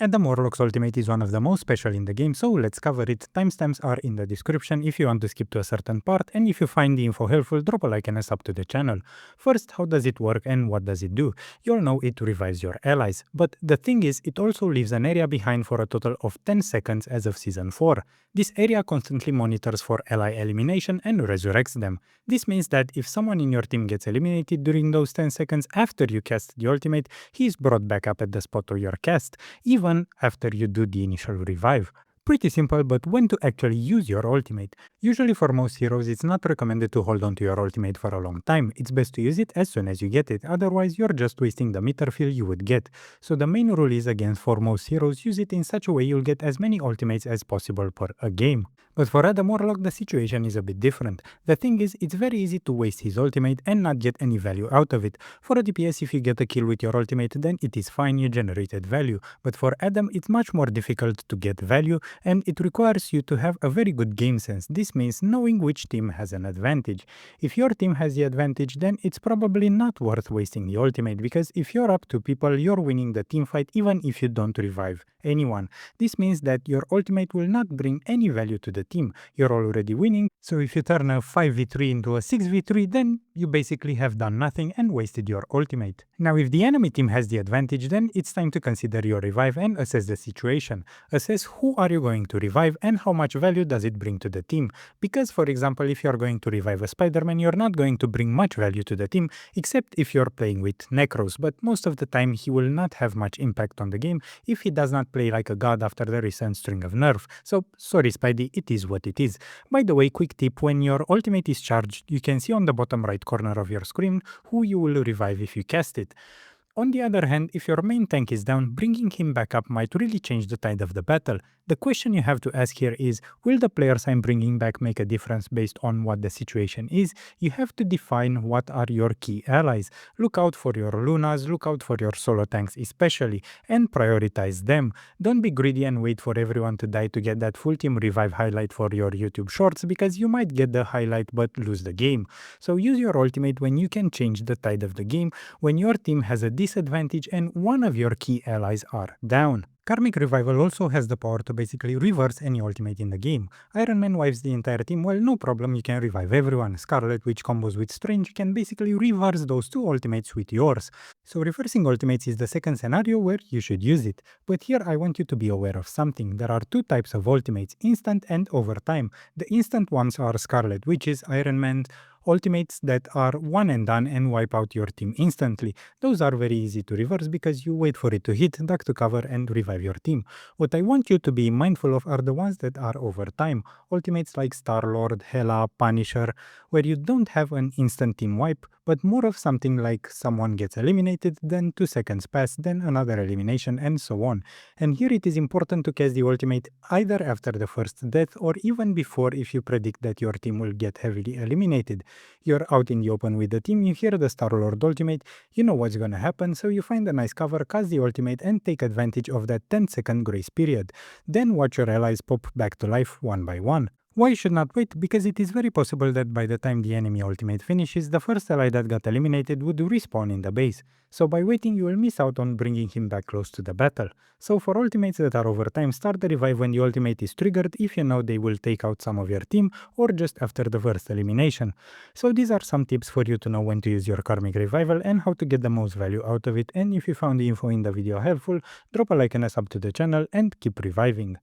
Adam Warlock's ultimate is one of the most special in the game, so let's cover it. Timestamps are in the description if you want to skip to a certain part, and if you find the info helpful, drop a like and a sub to the channel. First, how does it work and what does it do? You'll know it revives your allies, but the thing is, it also leaves an area behind for a total of 10 seconds as of Season 4. This area constantly monitors for ally elimination and resurrects them. This means that if someone in your team gets eliminated during those 10 seconds after you cast the ultimate, he is brought back up at the spot of your cast, even after you do the initial revive. Pretty simple, but when to actually use your ultimate? Usually for most heroes, it's not recommended to hold on to your ultimate for a long time. It's best to use it as soon as you get it, otherwise you're just wasting the meter fill you would get. So the main rule is, again, for most heroes, use it in such a way you'll get as many ultimates as possible per a game. But for Adam Warlock, the situation is a bit different. The thing is, it's very easy to waste his ultimate and not get any value out of it. For a DPS, if you get a kill with your ultimate, then it is fine, you generated value. But for Adam, it's much more difficult to get value, and it requires you to have a very good game sense. This means knowing which team has an advantage. If your team has the advantage, then it's probably not worth wasting the ultimate, because if you're up to people, you're winning the team fight even if you don't revive anyone. This means that your ultimate will not bring any value to the team. You're already winning, so if you turn a 5v3 into a 6v3, then you basically have done nothing and wasted your ultimate. Now, if the enemy team has the advantage, then it's time to consider your revive and assess the situation. Assess who are you going to revive and how much value does it bring to the team. Because, for example, if you're going to revive a Spider-Man, you're not going to bring much value to the team, except if you're playing with Necros, but most of the time he will not have much impact on the game if he does not play like a god after the recent string of nerf. So, sorry Spidey, it is what it is. By the way, quick tip, when your ultimate is charged, you can see on the bottom right corner of your screen who you will revive if you cast it. On the other hand, if your main tank is down, bringing him back up might really change the tide of the battle. The question you have to ask here is, will the players I'm bringing back make a difference based on what the situation is? You have to define what are your key allies. Look out for your Lunas, look out for your solo tanks especially, and prioritize them. Don't be greedy and wait for everyone to die to get that full team revive highlight for your YouTube shorts, because you might get the highlight but lose the game. So use your ultimate when you can change the tide of the game, when your team has a disadvantage and one of your key allies are down. Karmic Revival also has the power to basically reverse any ultimate in the game. Iron Man wipes the entire team, well, no problem, you can revive everyone. Scarlet Witch combos with Strange, you can basically reverse those two ultimates with yours. So reversing ultimates is the second scenario where you should use it. But here I want you to be aware of something. There are two types of ultimates, instant and overtime. The instant ones are Scarlet Witches, Iron Man, ultimates that are one and done and wipe out your team instantly. Those are very easy to reverse because you wait for it to hit, duck to cover and revive your team. What I want you to be mindful of are the ones that are over time. Ultimates like Star-Lord, Hela, Punisher, where you don't have an instant team wipe, but more of something like someone gets eliminated, then 2 seconds pass, then another elimination, and so on. And here it is important to cast the ultimate either after the first death or even before if you predict that your team will get heavily eliminated. You're out in the open with the team, you hear the Star-Lord ultimate, you know what's gonna happen, so you find a nice cover, cast the ultimate and take advantage of that 10-second grace period. Then watch your allies pop back to life one by one. Why you should not wait? Because it is very possible that by the time the enemy ultimate finishes, the first ally that got eliminated would respawn in the base. So by waiting, you will miss out on bringing him back close to the battle. So for ultimates that are over time, start the revive when the ultimate is triggered if you know they will take out some of your team or just after the first elimination. So these are some tips for you to know when to use your Karmic Revival and how to get the most value out of it. And if you found the info in the video helpful, drop a like and a sub to the channel and keep reviving.